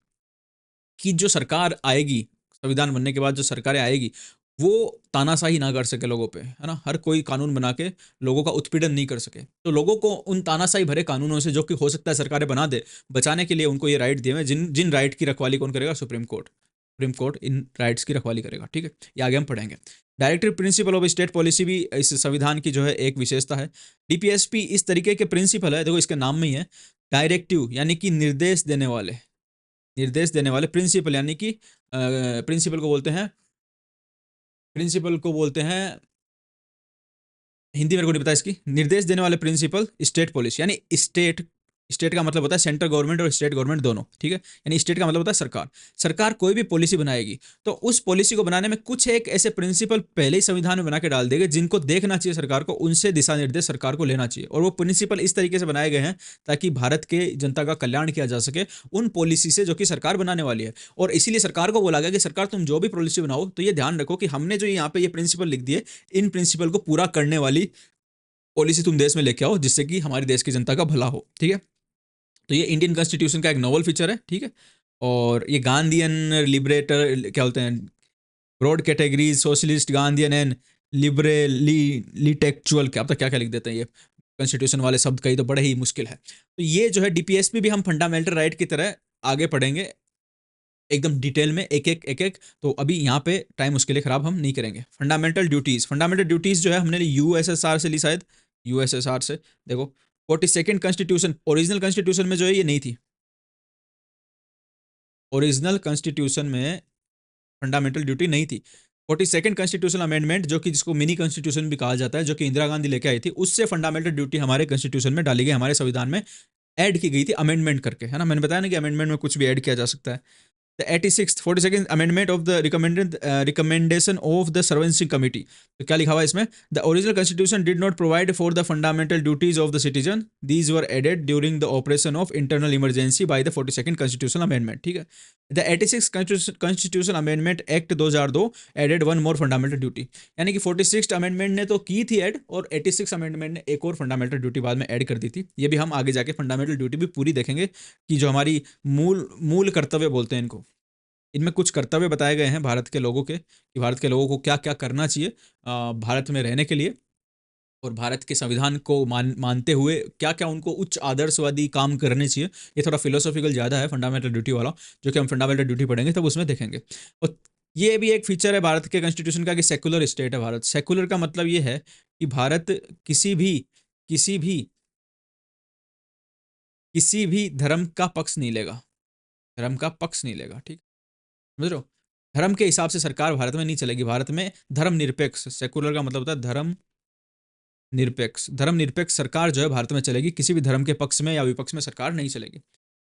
कि जो सरकार आएगी, संविधान बनने के बाद जो सरकारें आएगी, वो तानाशाही ना कर सके लोगों पे, है ना, हर कोई कानून बना के लोगों का उत्पीड़न नहीं कर सके। तो लोगों को उन तानाशाही भरे कानूनों से, जो कि हो सकता है सरकारें बना दे, बचाने के लिए उनको ये राइट दिए हुए। जिन जिन राइट की रखवाली कौन करेगा? Supreme court. सुप्रीम कोर्ट इन राइट्स की रखवाली करेगा, ठीक है। ये आगे हम पढ़ेंगे। Directive principle of state policy भी इस संविधान की जो है एक विशेषता है। डीपीएसपी इस तरीके के प्रिंसिपल है, देखो इसके नाम में ही है, डायरेक्टिव यानी कि निर्देश देने वाले, निर्देश देने वाले, प्रिंसिपल यानी कि प्रिंसिपल को बोलते हैं, प्रिंसिपल को बोलते हैं, हिंदी मेरे को नहीं पता इसकी, निर्देश देने वाले प्रिंसिपल स्टेट पॉलिसी, यानी स्टेट, स्टेट का मतलब होता है सेंट्रल गवर्नमेंट और स्टेट गवर्नमेंट दोनों, ठीक है। यानी स्टेट का मतलब होता है सरकार। सरकार कोई भी पॉलिसी बनाएगी तो उस पॉलिसी को बनाने में कुछ एक ऐसे प्रिंसिपल पहले ही संविधान में बना के डाल देंगे जिनको देखना चाहिए सरकार को, उनसे दिशा निर्देश सरकार को लेना चाहिए। और वो प्रिंसिपल इस तरीके से बनाए गए हैं ताकि भारत के जनता का कल्याण किया जा सके उन पॉलिसी से जो कि सरकार बनाने वाली है। और इसीलिए सरकार को बोला गया कि सरकार तुम जो भी पॉलिसी बनाओ तो ये ध्यान रखो कि हमने जो यहाँ पे ये प्रिंसिपल लिख दिए, इन प्रिंसिपल को पूरा करने वाली पॉलिसी तुम देश में लेके आओ, जिससे कि हमारे देश की जनता का भला हो, ठीक है। तो ये इंडियन कॉन्स्टिट्यूशन का एक नोवल फीचर है, ठीक है। और ये गांधीयन लिबरेटर क्या बोलते हैं, broad categories, socialist, Gandhian and liberal intellectual, क्या पता क्या क्या लिख देते हैं ये कॉन्स्टिट्यूशन वाले शब्द, कई तो बड़े ही मुश्किल है। तो ये जो है डीपीएसपी भी हम फंडामेंटल राइट की तरह आगे पढ़ेंगे एकदम डिटेल में, एक एक। तो अभी यहाँ पे टाइम उसके लिए खराब हम नहीं करेंगे। फंडामेंटल ड्यूटीज, फंडामेंटल ड्यूटीज जो है हमने यूएसएसआर से ली शायद, यूएसएसआर से। देखो 42nd कॉन्स्टिट्यूशन, ओरिजिनल कॉन्स्टिट्यूशन में जो है ये नहीं थी। ओरिजिनल कॉन्स्टिट्यूशन में फंडामेंटल ड्यूटी नहीं थी। 42nd कॉन्स्टिट्यूशन अमेंडमेंट, जो कि जिसको मिनी कॉन्स्टिट्यूशन भी कहा जाता है, जो कि इंदिरा गांधी लेके आई थी, उससे फंडामेंटल ड्यूटी हमारे कॉन्स्टिट्यूशन में डाली गई, हमारे संविधान में ऐड की गई थी अमेंडमेंट करके, है ना। मैंने बताया ना कि अमेंडमेंट में कुछ भी ऐड किया जा सकता है। The 86th 42nd amendment of the recommendation of the Servicing Committee, तो क्या लिखा हुआ है इसमें? The original constitution did not provide for the fundamental duties of the citizen. These were added during the operation of internal emergency by the 42nd constitutional amendment. ठीक है। The 86th constitutional amendment act 2002 added one more fundamental duty. यानी कि 46th amendment ने तो की थी ऐड, और 86th amendment ने एक और fundamental duty बाद में ऐड कर दी थी। ये भी हम आगे जाके fundamental duty भी पूरी देखेंगे, कि जो हमारी मूल मूल कर्तव्य बोलते हैं इनको, इनमें कुछ कर्तव्य बताए गए हैं भारत के लोगों के, कि भारत के लोगों को क्या क्या करना चाहिए भारत में रहने के लिए, और भारत के संविधान को मानते हुए क्या क्या उनको उच्च आदर्शवादी काम करने चाहिए। ये थोड़ा फिलोसॉफिकल ज़्यादा है फंडामेंटल ड्यूटी वाला, जो कि हम फंडामेंटल ड्यूटी पढ़ेंगे तब उसमें देखेंगे। और ये भी एक फीचर है भारत के कॉन्स्टिट्यूशन का कि सेकुलर स्टेट है भारत। सेकुलर का मतलब ये है कि भारत किसी भी किसी भी धर्म का पक्ष नहीं लेगा, धर्म का पक्ष नहीं लेगा, ठीक, समझ रहे हो। धर्म के हिसाब से सरकार भारत में नहीं चलेगी, भारत में धर्म निरपेक्ष, सेकुलर का मतलब होता है धर्म निरपेक्ष, धर्म निरपेक्ष सरकार जो है भारत में चलेगी, किसी भी धर्म के पक्ष में या विपक्ष में सरकार नहीं चलेगी।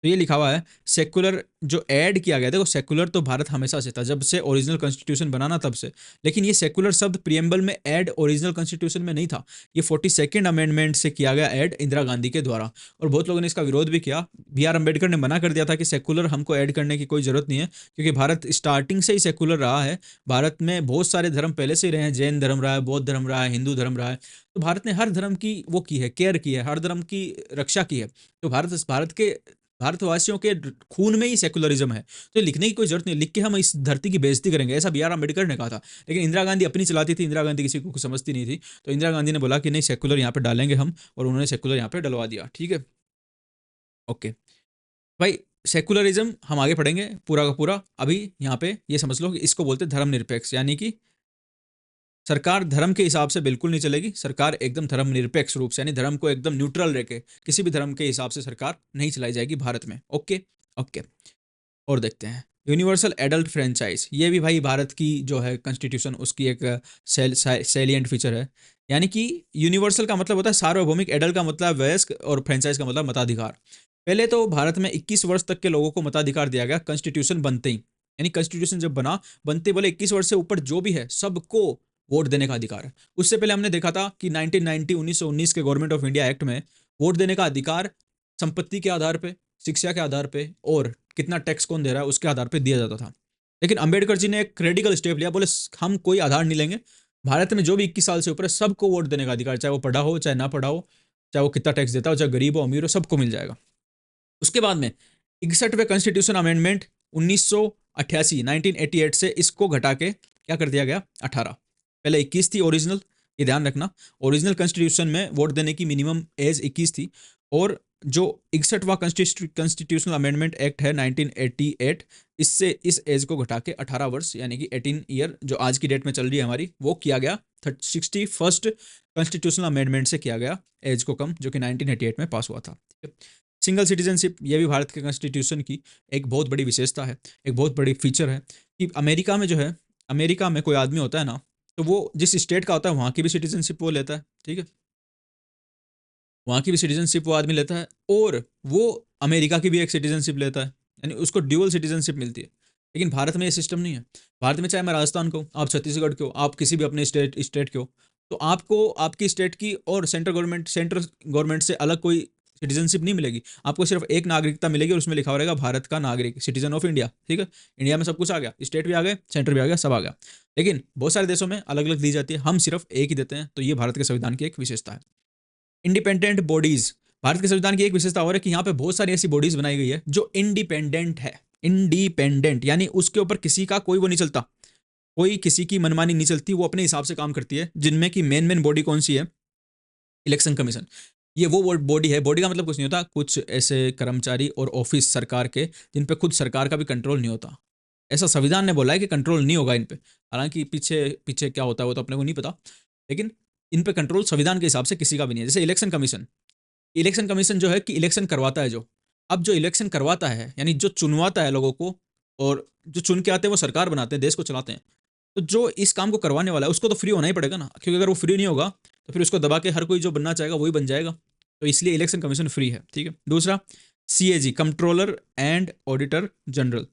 तो ये लिखा हुआ है सेकुलर जो ऐड किया गया, देखो सेकुलर तो भारत हमेशा से था, जब से ओरिजिनल कॉन्स्टिट्यूशन बनाना तब से, लेकिन ये सेकुलर शब्द प्रियम्बल में ऐड ओरिजिनल कॉन्स्टिट्यूशन में नहीं था, ये 42nd अमेंडमेंट से किया गया ऐड इंदिरा गांधी के द्वारा, और बहुत लोगों ने इसका विरोध भी किया। B.R. अम्बेडकर ने मना कर दिया था कि सेकुलर हमको ऐड करने की कोई जरूरत नहीं है, क्योंकि भारत स्टार्टिंग से ही सेकुलर रहा है, भारत में बहुत सारे धर्म पहले से ही रहे हैं, जैन धर्म रहा है, बौद्ध धर्म रहा है, हिंदू धर्म रहा है, तो भारत ने हर धर्म की वो की है, केयर की है, हर धर्म की रक्षा की है। तो भारतवासियों के खून में ही सेकुलरिज्म है, तो लिखने की कोई जरूरत नहीं, लिख के हम इस धरती की बेइज्जती करेंगे, ऐसा B.R. अम्बेडकर ने कहा था। लेकिन इंदिरा गांधी अपनी चलाती थी, इंदिरा गांधी किसी को कुछ समझती नहीं थी, तो इंदिरा गांधी ने बोला कि नहीं सेकुलर यहाँ पे डालेंगे हम, और उन्होंने सेकुलर यहाँ पे डलवा दिया, ठीक है। ओके भाई, सेकुलरिज्म हम आगे पढ़ेंगे पूरा का पूरा, अभी यहाँ पे ये समझ लो कि इसको बोलते धर्मनिरपेक्ष, यानी कि सरकार धर्म के हिसाब से बिल्कुल नहीं चलेगी, सरकार एकदम धर्मनिरपेक्ष रूप से, यानी धर्म को एकदम न्यूट्रल रह के किसी भी धर्म के हिसाब से सरकार नहीं चलाई जाएगी भारत में। ओके ओके, और देखते हैं यूनिवर्सल एडल्ट फ्रेंचाइज, ये भी भाई भारत की जो है कॉन्स्टिट्यूशन उसकी एक सैलिएंट फीचर है। यानी कि यूनिवर्सल का मतलब होता है सार्वभौमिक, एडल्ट का मतलब वयस्क, और फ्रेंचाइज का मतलब मताधिकार। पहले तो भारत में 21 वर्ष तक के लोगों को मताधिकार दिया गया कॉन्स्टिट्यूशन बनते ही, यानी कॉन्स्टिट्यूशन जब बना, बनते बोले 21 वर्ष से ऊपर जो भी है सबको वोट देने का अधिकार है। उससे पहले हमने देखा था कि 1919 के गवर्नमेंट ऑफ इंडिया एक्ट में वोट देने का अधिकार संपत्ति के आधार पे, शिक्षा के आधार पे, और कितना टैक्स कौन दे रहा है उसके आधार पे दिया जाता था। लेकिन अंबेडकर जी ने एक रेडिकल स्टेप लिया, बोले हम कोई आधार नहीं लेंगे, भारत में जो भी 21 साल से ऊपर है सबको वोट देने का अधिकार, चाहे वो पढ़ा हो चाहे ना पढ़ा हो, चाहे वो कितना टैक्स देता हो, चाहे गरीब हो अमीर हो, सबको मिल जाएगा। उसके बाद में 61वें कॉन्स्टिट्यूशन अमेंडमेंट 1988 से इसको घटा के क्या कर दिया गया 18, पहले 21 थी ओरिजिनल, ये ध्यान रखना, ओरिजिनल कॉन्स्टिट्यूशन में वोट देने की मिनिमम एज 21 थी, और जो 61वां कॉन्स्टिट्यूशनल अमेंडमेंट एक्ट है 1988, इससे इस एज को घटा के 18 वर्ष यानी कि 18 ईयर जो आज की डेट में चल रही है हमारी, वो किया गया 61st कॉन्स्टिट्यूशनल अमेंडमेंट से किया गया एज को कम, जो कि 1988 में पास हुआ था। सिंगल सिटीजनशिप, ये भी भारत के कॉन्स्टिट्यूशन की एक बहुत बड़ी विशेषता है, एक बहुत बड़ी फीचर है, कि अमेरिका में जो है, अमेरिका में कोई आदमी होता है ना, तो वो जिस स्टेट का होता है वहाँ की भी सिटीजनशिप वो लेता है, ठीक है, वहाँ की भी सिटीजनशिप वो आदमी लेता है, और वो अमेरिका की भी एक सिटीजनशिप लेता है, यानी उसको ड्यूअल सिटीजनशिप मिलती है। लेकिन भारत में ये सिस्टम नहीं है। भारत में चाहे मैं राजस्थान को, आप छत्तीसगढ़ के हो, आप किसी भी अपने स्टेट के हो, तो आपको आपकी स्टेट की और सेंट्रल गवर्नमेंट से अलग कोई सिटीजनशिप नहीं मिलेगी, आपको सिर्फ एक नागरिकता मिलेगी, और उसमें लिखा हुआ रहेगा भारत का नागरिक, सिटीजन ऑफ इंडिया, ठीक है। इंडिया में सब कुछ आ गया, स्टेट भी आ गए, सेंटर भी आ गया, सब आ गया। लेकिन बहुत सारे देशों में अलग अलग दी जाती है, हम सिर्फ एक ही देते हैं, तो ये भारत के संविधान की एक विशेषता है। इंडिपेंडेंट बॉडीज, भारत के संविधान की एक विशेषता और है कि यहाँ पे बहुत सारी ऐसी बॉडीज बनाई गई है जो इंडिपेंडेंट है, इंडिपेंडेंट यानी उसके ऊपर किसी का कोई वो नहीं चलता, कोई किसी की मनमानी नहीं चलती, वो अपने हिसाब से काम करती है, जिनमें की मेन बॉडी कौन सी है, इलेक्शन कमीशन। ये वो बॉडी है, बॉडी का मतलब कुछ नहीं होता, कुछ ऐसे कर्मचारी और ऑफिस सरकार के जिन पे खुद सरकार का भी कंट्रोल नहीं होता, ऐसा संविधान ने बोला है कि कंट्रोल नहीं होगा इन पे, हालांकि पीछे पीछे क्या होता है वो तो अपने को नहीं पता, लेकिन इन पे कंट्रोल संविधान के हिसाब से किसी का भी नहीं है। जैसे इलेक्शन कमीशन जो है कि इलेक्शन करवाता है जो, अब जो इलेक्शन करवाता है यानी जो चुनवाता है लोगों को, और जो चुन के आते हैं वो सरकार बनाते हैं, देश को चलाते हैं। तो जो इस काम को करवाने वाला है उसको तो फ्री होना ही पड़ेगा ना, क्योंकि अगर वो फ्री नहीं होगा तो फिर उसको दबा के हर कोई जो बनना चाहेगा वही बन जाएगा। तो इसलिए इलेक्शन कमीशन फ्री है, ठीक है। दूसरा, CAG, controller and auditor general.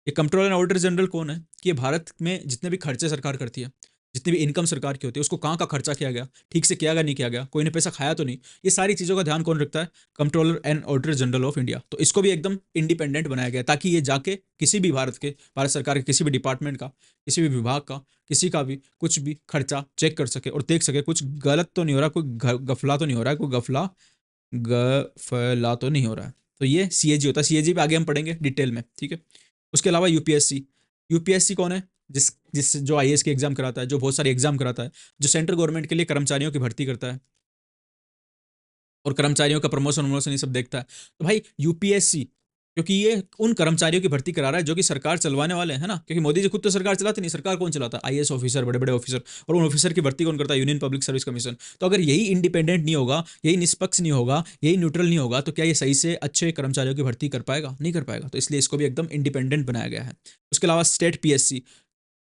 ये कंट्रोलर एंड ऑडिटर जनरल कौन है? कि ये भारत में जितने भी खर्चे सरकार करती है, जितनी भी इनकम सरकार की होती है, उसको कहाँ का खर्चा किया गया, ठीक से किया गया नहीं किया गया, कोई ने पैसा खाया तो नहीं, ये सारी चीज़ों का ध्यान कौन रखता है? Controller and auditor general of India. तो इसको भी एकदम इंडिपेंडेंट बनाया गया ताकि ये जाके किसी भी भारत सरकार के किसी भी डिपार्टमेंट का, किसी भी विभाग का, किसी का भी कुछ भी खर्चा चेक कर सके और देख सके कुछ गलत तो नहीं हो रहा, कोई गफला तो नहीं हो रहा है, कोई गफला तो नहीं हो रहा है। तो ये सीएजी होता है। सीएजी पे आगे हम पढ़ेंगे डिटेल में, ठीक है। उसके अलावा यूपीएससी। यूपीएससी कौन है? जिस जो आईएएस की एग्जाम कराता है, जो बहुत सारे एग्जाम कराता है, जो सेंट्रल गवर्नमेंट के लिए कर्मचारियों की भर्ती करता है और कर्मचारियों का प्रमोशन वमोशन ये सब देखता है। तो भाई यूपीएससी, क्योंकि ये उन कर्मचारियों की भर्ती करा रहा है जो कि सरकार चलवाने वाले हैं ना, क्योंकि मोदी जी खुद तो सरकार चलाते नहीं, सरकार कौन चलाता है? आईएएस ऑफिसर, बड़े बड़े ऑफिसर, और उन ऑफिसर की भर्ती कौन करता है? Union public service commission. तो अगर यही इंडिपेंडेंट नहीं होगा, यही निष्पक्ष नहीं होगा, यही न्यूट्रल नहीं होगा, तो क्या ये सही से अच्छे कर्मचारियों की भर्ती कर पाएगा? नहीं कर पाएगा। तो इसलिए इसको भी एकदम इंडिपेंडेंट बनाया गया है। उसके अलावा स्टेट पीएससी।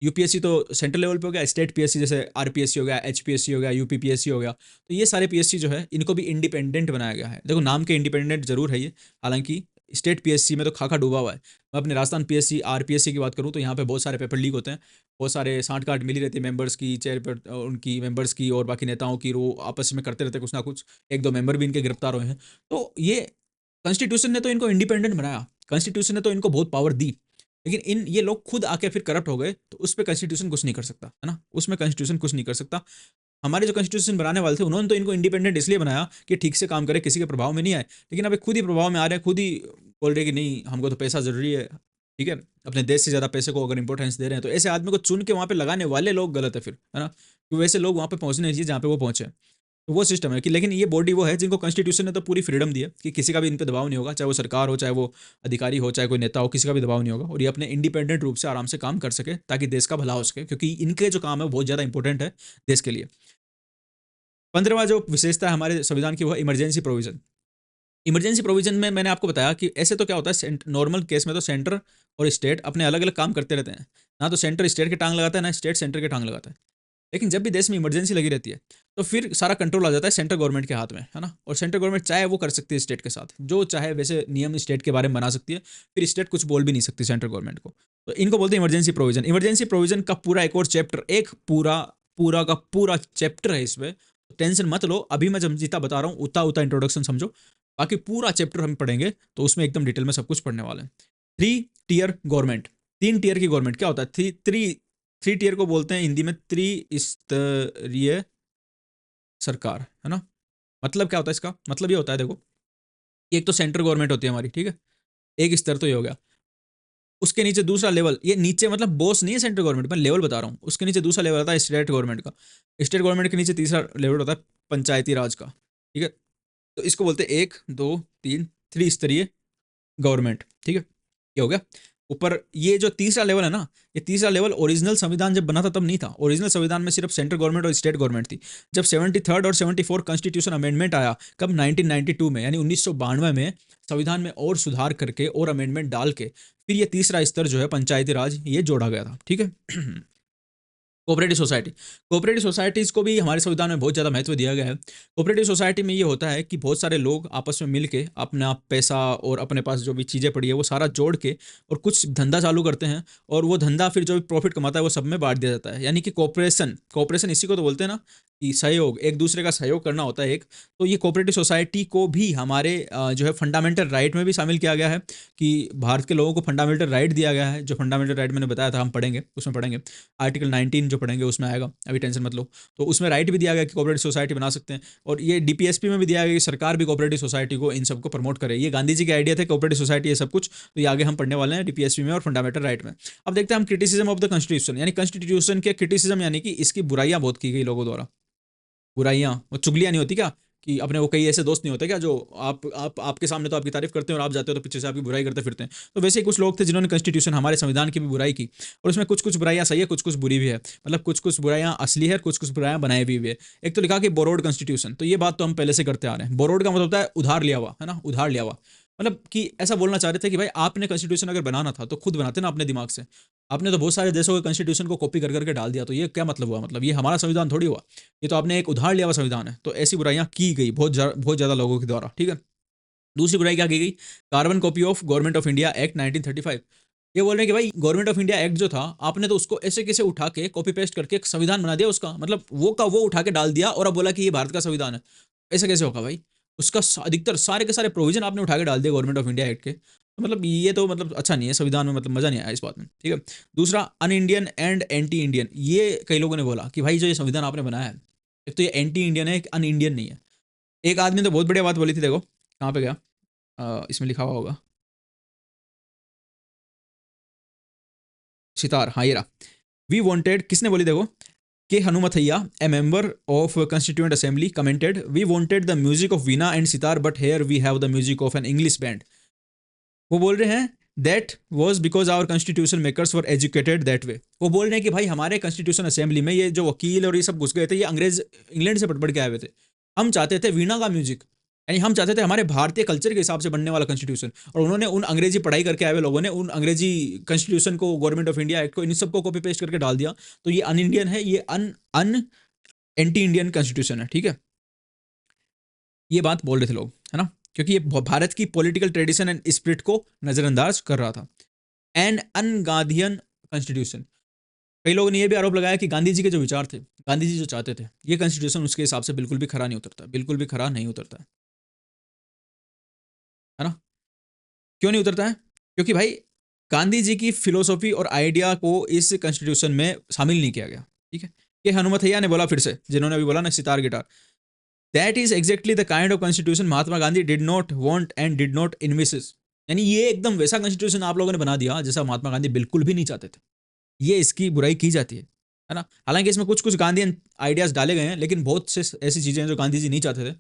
यूपीएससी तो सेंट्रल लेवल पे हो गया, स्टेट पीएससी जैसे आरपीएससी हो गया, एचपीएससी हो गया, यूपीपीएससी हो गया। तो ये सारे पीएससी जो है इनको भी इंडिपेंडेंट बनाया गया है। देखो नाम के इंडिपेंडेंट जरूर है ये, हालांकि स्टेट पीएससी में तो खाका डूबा हुआ है। मैं अपने राजस्थान पीएससी आरपीएससी की बात करूँ तो यहाँ पे बहुत सारे पेपर लीक होते हैं, बहुत सारे सांठ गांठ मिली रहती है मेंबर्स की, चेयर पर उनकी मेंबर्स की और बाकी नेताओं की, वो आपस में करते रहते कुछ ना कुछ। एक दो मेंबर भी इनके गिरफ्तार हुए हैं। तो ये कॉन्स्टिट्यूशन ने तो इनको इंडिपेंडेंट बनाया, कॉन्स्टिट्यूशन ने तो इनको बहुत पावर दी, लेकिन इन ये लोग खुद आके फिर करप्ट हो गए, तो उस पर कॉन्स्टिट्यूशन कुछ नहीं कर सकता है ना, उसमें कॉन्स्टिट्यूशन कुछ नहीं कर सकता। हमारे जो कॉन्स्टिट्यूशन बनाने वाले थे उन्होंने तो इनको इंडिपेंडेंट इसलिए बनाया कि ठीक से काम करे, किसी के प्रभाव में नहीं आए, लेकिन अब खुद ही प्रभाव में आ रहे हैं, खुद ही बोल रहे कि नहीं हमको तो पैसा जरूरी है, ठीक है, अपने देश से ज़्यादा पैसे को अगर इंपॉर्टेंस दे रहे हैं, तो ऐसे आदमी को चुन के वहाँ पे लगाने वाले लोग गलत है फिर, है ना, क्योंकि वैसे लोग वहाँ पे पहुँचने चाहिए जहाँ पे वो पहुँचे। तो वो सिस्टम है कि, लेकिन ये बॉडी वो है जिनको कॉन्स्टिट्यूशन ने तो पूरी फ्रीडम दी है कि किसी का भी इन पे दबाव नहीं होगा, चाहे वो सरकार हो, चाहे वो अधिकारी हो, चाहे कोई नेता हो, किसी का भी दबाव नहीं होगा, और ये अपने इंडिपेंडेंट रूप से आराम से काम कर सके ताकि देश का भला हो सके, क्योंकि इनके जो काम है बहुत ज़्यादा इंपॉर्टेंट है देश के लिए। 15वां जो विशेषता है हमारे संविधान की वो है इमरजेंसी प्रोविजन। इमरजेंसी प्रोविजन में मैंने आपको बताया कि ऐसे तो क्या होता है, नॉर्मल केस में तो सेंटर और स्टेट अपने अलग अलग काम करते रहते हैं, ना तो सेंटर स्टेट के टांग लगाता है, ना स्टेट सेंटर के टांग लगाता है। लेकिन जब भी देश में इमरजेंसी लगी रहती है तो फिर सारा कंट्रोल आ जाता है सेंट्रल गवर्नमेंट के हाथ में, है ना, और सेंट्रल गवर्नमेंट चाहे वो कर सकती है स्टेट के साथ जो चाहे, वैसे नियम स्टेट के बारे में बना सकती है, फिर स्टेट कुछ बोल भी नहीं सकती सेंट्रल गवर्नमेंट को। तो इनको बोलते हैं इमरजेंसी प्रोविजन। इमरजेंसी प्रोविजन का पूरा एक और चैप्टर, एक पूरा पूरा का पूरा चैप्टर है इसमें, तो टेंशन मत लो, अभी मैं जब जितना बता रहा हूँ उतना उतना इंट्रोडक्शन समझो, बाकी पूरा चैप्टर हम पढ़ेंगे तो उसमें एकदम डिटेल में सब कुछ पढ़ने वाले हैं। 3 टियर गवर्नमेंट, 3 टियर की गवर्नमेंट क्या होता है? थ्री टियर को बोलते हैं हिंदी में त्रिस्तरीय सरकार, है ना। मतलब क्या होता है इसका? मतलब ये होता है, देखो, एक तो सेंट्रल गवर्नमेंट होती है हमारी, ठीक है, एक स्तर तो ये हो गया, उसके नीचे दूसरा लेवल, ये नीचे मतलब बॉस नहीं है सेंट्रल गवर्नमेंट, मैं लेवल बता रहा हूँ, उसके नीचे दूसरा लेवल आता है स्टेट गवर्नमेंट का, स्टेट गवर्नमेंट के नीचे तीसरा लेवल होता है पंचायती राज का, ठीक है। तो इसको बोलते हैं 1 2 3 त्रिस्तरीय गवर्नमेंट, ठीक है, ये हो गया ऊपर। ये जो तीसरा लेवल है ना, ये तीसरा लेवल ओरिजिनल संविधान जब बना था तब नहीं था। ओरिजिनल संविधान में सिर्फ सेंट्रल गवर्नमेंट और स्टेट गवर्नमेंट थी। जब 73rd और 74 कॉन्स्टिट्यूशन अमेंडमेंट आया, कब? 1992 में, यानी 1992 में संविधान में और सुधार करके और अमेंडमेंट डाल के फिर ये तीसरा स्तर जो है पंचायती राज, ये जोड़ा गया था, ठीक है। कोऑपरेटिव सोसाइटी, कोऑपरेटिव सोसाइटीज़ को भी हमारे संविधान में बहुत ज़्यादा महत्व दिया गया है। कोऑपरेटिव सोसाइटी में ये होता है कि बहुत सारे लोग आपस में मिल के अपना पैसा और अपने पास जो भी चीज़ें पड़ी है वो सारा जोड़ के और कुछ धंधा चालू करते हैं, और वो धंधा फिर जो भी प्रॉफिट कमाता है वो सब में बांट दिया जाता है, यानी कि कोऑपरेशन। कोऑपरेशन इसी को तो बोलते हैं ना कि सहयोग, एक दूसरे का सहयोग करना होता है एक। तो ये कोऑपरेटिव सोसाइटी को भी हमारे जो है फंडामेंटल राइट में भी शामिल किया गया है कि भारत के लोगों को फंडामेंटल राइट दिया गया है। जो फंडामेंटल राइट मैंने बताया था, हम पढ़ेंगे, उसमें पढ़ेंगे आर्टिकल 19 जो पढ़ेंगे उसमें आएगा, अभी टेंशन मत लो। तो उसमें राइट भी दिया गया कि कोऑपरेटिव सोसाइटी बना सकते हैं, और ये डीपीएसपी में भी दिया गया कि सरकार भी कोऑपरेटिव सोसाइटी को इन सबको प्रमोट करे। ये गांधी जी के आइडिया थे, कोऑपरेटिव सोसाइटी ये सब कुछ। तो ये आगे हम पढ़ने वाले हैं डीपीएसपी में और फंडामेंटल राइट में। अब देखते हैं हम क्रिटिसिज्म ऑफ द कॉन्स्टिट्यूशन, यानी कॉन्स्टिट्यूशन के क्रिटिसिज्म, यानी कि इसकी बुराइयां बहुत की गई लोगों द्वारा। बुराइयां, वो चुगलियां नहीं होती क्या, कि अपने वो कई ऐसे दोस्त नहीं होते क्या जो आपके सामने तो आपकी तारीफ करते हैं और आप जाते हो तो पीछे से आपकी बुराई करते फिरते हैं। तो वैसे ही कुछ लोग थे जिन्होंने कॉन्स्टिट्यूशन हमारे संविधान की भी बुराई की, और उसमें कुछ कुछ बुराइयां सही है, कुछ कुछ बुरी भी है, मतलब कुछ कुछ बुराइयां असली है, कुछ कुछ बुराइयां बनाई भी है। एक तो लिखा कि बोरोड कॉन्स्टिट्यूशन, तो ये बात तो हम पहले से करते आ रहे हैं। बोरोड का मतलब होता है उधार लिया हुआ, है ना, उधार लिया हुआ। मतलब कि ऐसा बोलना चाह रहे थे कि भाई आपने कॉन्स्टिट्यूशन अगर बनाना था तो खुद बनाते ना अपने दिमाग से। आपने तो बहुत सारे देशों के कॉन्स्टिट्यूशन को कॉपी कर करके डाल दिया, तो ये क्या मतलब हुआ? मतलब ये हमारा संविधान थोड़ी हुआ, ये तो आपने एक उधार लिया हुआ संविधान है। तो ऐसी बुराइयां की गई बहुत ज़्यादा लोगों के द्वारा, ठीक है। दूसरी बुराई क्या की गई? Carbon copy of government of India act 1935। ये बोल रहे हैं कि भाई गवर्नमेंट ऑफ इंडिया एक्ट जो था, आपने तो उसको ऐसे कैसे उठा के कॉपी पेस्ट करके एक संविधान बना दिया उसका, मतलब वो का वो उठा के डाल दिया और अब बोला कि ये भारत का संविधान है। ऐसा कैसे होगा भाई? उसका अधिकतर सारे के सारे प्रोविजन आपने उठा के डाल दिया गवर्नमेंट ऑफ इंडिया एक्ट के, तो मतलब ये तो मतलब अच्छा नहीं है संविधान में, मतलब मजा नहीं आया इस बात में, ठीक है। दूसरा, an Indian and anti Indian. ये कई लोगों ने बोला कि भाई जो ये संविधान आपने बनाया है, एक तो ये एंटी इंडियन है, एक अन इंडियन नहीं है। एक आदमी तो बहुत बढ़िया बात बोली थी, देखो कहाँ पे गया, इसमें लिखा हुआ होगा, सितार, हाँ ये रहा। वी वांटेड, किसने बोली देखो, K Hanumanthaiya, a member of constituent assembly, commented, we wanted the music of veena and sitar but here we have the music of an English band. वो बोल रहे हैं that was because our constitution makers were educated that way. वो बोल रहे हैं कि भाई हमारे कॉन्स्टिट्यूशन असेंबली में ये जो वकील और ये सब घुस गए थे, ये अंग्रेज इंग्लैंड से पढ़ के आए हुए थे। हम चाहते थे वीणा का म्यूजिक, यानी हम चाहते थे हमारे भारतीय कल्चर के हिसाब से बनने वाला कॉन्स्टिट्यूशन, और उन्होंने उन अंग्रेजी पढ़ाई करके आए हुए लोगों ने उन अंग्रेजी कॉन्स्टिट्यूशन को, गवर्नमेंट ऑफ इंडिया एक्ट को, इन सबको कॉपी पेस्ट करके डाल दिया। तो ये अन इंडियन है, ये अन अन एंटी इंडियन कॉन्स्टिट्यूशन है, ठीक है। ये बात बोल रहे थे लोग, है ना, क्योंकि ये भारत की पॉलिटिकल ट्रेडिशन एंड स्पिरिट को नजरअंदाज कर रहा था। एंड अनगांधीयन कॉन्स्टिट्यूशन, कई लोगों ने यह भी आरोप लगाया कि गांधी जी के जो विचार थे, गांधी जी जो चाहते थे, ये कॉन्स्टिट्यूशन उसके हिसाब से बिल्कुल भी खरा नहीं उतरता, बिल्कुल भी खरा नहीं उतरता है ना। क्यों नहीं उतरता है? क्योंकि भाई गांधी जी की फिलोसॉफी और आइडिया को इस कॉन्स्टिट्यूशन में शामिल नहीं किया गया, ठीक है। ये हनुमथैया ने बोला, फिर से जिन्होंने अभी बोला ना sitar guitar, that is exactly the kind of constitution Mahatma Gandhi did not want and did not envisage. यानी ये एकदम वैसा कॉन्स्टिट्यूशन आप लोगों ने बना दिया जैसा महात्मा गांधी बिल्कुल भी नहीं चाहते थे। ये इसकी बुराई की जाती है ना। हालांकि इसमें कुछ कुछ गांधीयन आइडियाज डाले गए हैं, लेकिन बहुत से ऐसी चीजें हैं जो गांधी जी नहीं चाहते थे,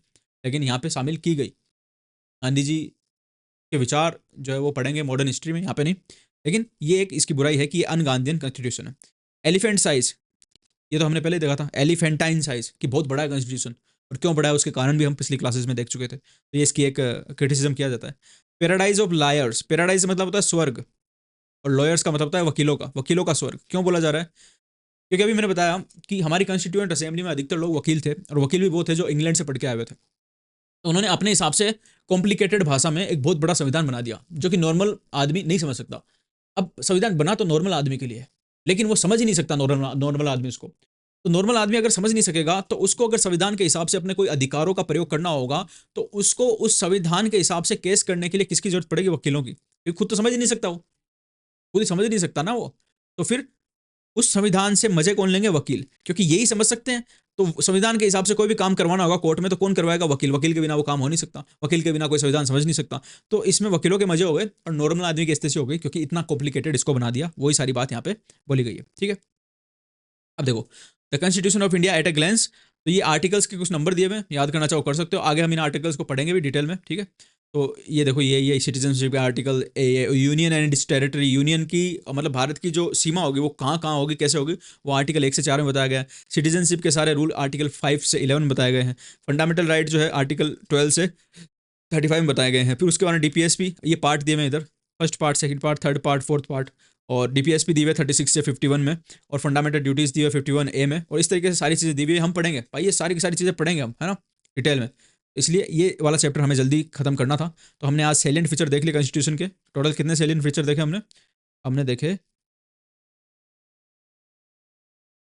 लेकिन यहाँ पे शामिल की गई। गांधी जी के विचार जो है वो पढ़ेंगे मॉडर्न हिस्ट्री में, यहाँ पे नहीं। लेकिन ये एक इसकी बुराई है कि ये अनगांधीयन कॉन्स्टिट्यूशन है। एलिफेंट साइज, ये तो हमने पहले देखा था, एलिफेंटाइन साइज, कि बहुत बड़ा है कॉन्स्टिट्यूशन, और क्यों बड़ा है उसके कारण भी हम पिछली क्लासेस में देख चुके थे, तो ये इसकी एक क्रिटिसिज्म किया जाता है। पैराडाइज ऑफ लायर्स, पैराडाइज मतलब होता है स्वर्ग, और लॉयर्स का मतलब होता है वकीलों का स्वर्ग। क्यों बोला जा रहा है? क्योंकि अभी मैंने बताया कि हमारी कॉन्स्टिट्यूएंट असेंबली में अधिकतर लोग वकील थे, और वकील भी वो थे जो इंग्लैंड से पढ़ के आए हुए थे। तो उन्होंने अपने हिसाब से कॉम्प्लिकेटेड भाषा में एक बहुत बड़ा संविधान बना दिया जो कि नॉर्मल आदमी नहीं समझ सकता। अब संविधान बना तो नॉर्मल आदमी के लिए है, लेकिन वो समझ ही नहीं सकता नॉर्मल आदमी उसको। तो नॉर्मल आदमी अगर समझ नहीं सकेगा, तो उसको अगर संविधान के हिसाब से अपने कोई अधिकारों का प्रयोग करना होगा, तो उसको उस संविधान के हिसाब से केस करने के लिए किसकी जरूरत पड़ेगी? वकीलों की, क्योंकि खुद तो समझ ही नहीं सकता, वो खुद ही समझ नहीं सकता ना वो। तो फिर उस संविधान से मजे कौन लेंगे? वकील, क्योंकि यही समझ सकते हैं। तो संविधान के हिसाब से कोई भी काम करवाना होगा कोर्ट में, तो कौन करवाएगा? वकील। वकील के बिना वो काम हो नहीं सकता, वकील के बिना कोई संविधान समझ नहीं सकता। तो इसमें वकीलों के मजे हो गए और नॉर्मल आदमी की स्थिति हो गई, क्योंकि इतना कॉम्प्लिकेटेड इसको बना दिया। वही सारी बात यहाँ पे बोली गई है, ठीक है। अब देखो, the constitution of India at a glance, तो ये आर्टिकल्स के कुछ नंबर दिए हुए, याद करना चाहो कर सकते हो, आगे हम इन आर्टिकल्स को पढ़ेंगे भी डिटेल में, ठीक है। तो ये देखो, ये सिटीजनशिप का article, union and it's territory, union की मतलब भारत की जो सीमा होगी वो कहाँ कहाँ होगी, कैसे होगी, वो आर्टिकल 1 से 4 में बताया गया है। सिटीजनशिप के सारे रूल आर्टिकल 5 से 11 में बताए गए हैं। फंडामेंटल राइट जो है आर्टिकल 12 से 35 में बताए गए हैं। फिर उसके बाद डीपीएसपी, ये पार्ट दिए हुए इधर, first part, second part, third part, fourth part, और डीपीएसपी दी हुई है 36 से 51 में, और फंडामेंटल ड्यूटीज दी हुई है 51A में, और इस तरीके से सारी चीज़ें दी हुई है। हम पढ़ेंगे भाई, ये सारी की सारी चीज़ें पढ़ेंगे हम, है ना, डिटेल में। इसलिए ये वाला चैप्टर हमें जल्दी खत्म करना था। तो हमने आज सैलिएंट फीचर देख लिए कॉन्स्टिट्यूशन के। टोटल कितने सैलिएंट फीचर देखे हमने? हमने देखे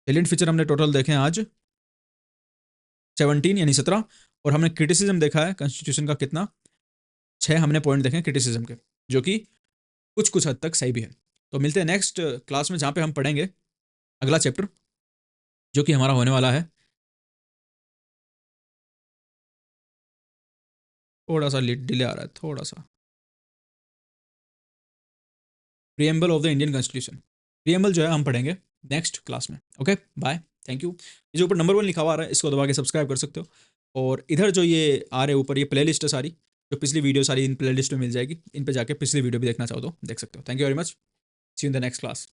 सैलिएंट फीचर, हमने टोटल देखे हैं आज 17 यानी 17। और हमने क्रिटिसिज्म देखा है कॉन्स्टिट्यूशन का कितना, 6 हमने पॉइंट देखे हैं क्रिटिसिज्म के, जो कि कुछ कुछ हद तक सही भी है। तो मिलते हैं नेक्स्ट क्लास में, जहाँ पे हम पढ़ेंगे अगला चैप्टर, जो कि हमारा होने वाला है, थोड़ा सा डिले आ रहा है, थोड़ा सा, preamble of the Indian constitution. Preamble जो है हम पढ़ेंगे नेक्स्ट क्लास में। Okay bye, thank you. ये जो ऊपर नंबर 1 लिखा हुआ आ रहा है, इसको दबा के सब्सक्राइब कर सकते हो। और इधर जो ये आ रहे ऊपर ये प्ले लिस्ट है सारी, जो पिछली वीडियो सारी इन प्ले लिस्ट में मिल जाएगी, इन पे जाके पिछली वीडियो भी देखना चाहो तो देख सकते हो। Thank you very much, see you in the next class.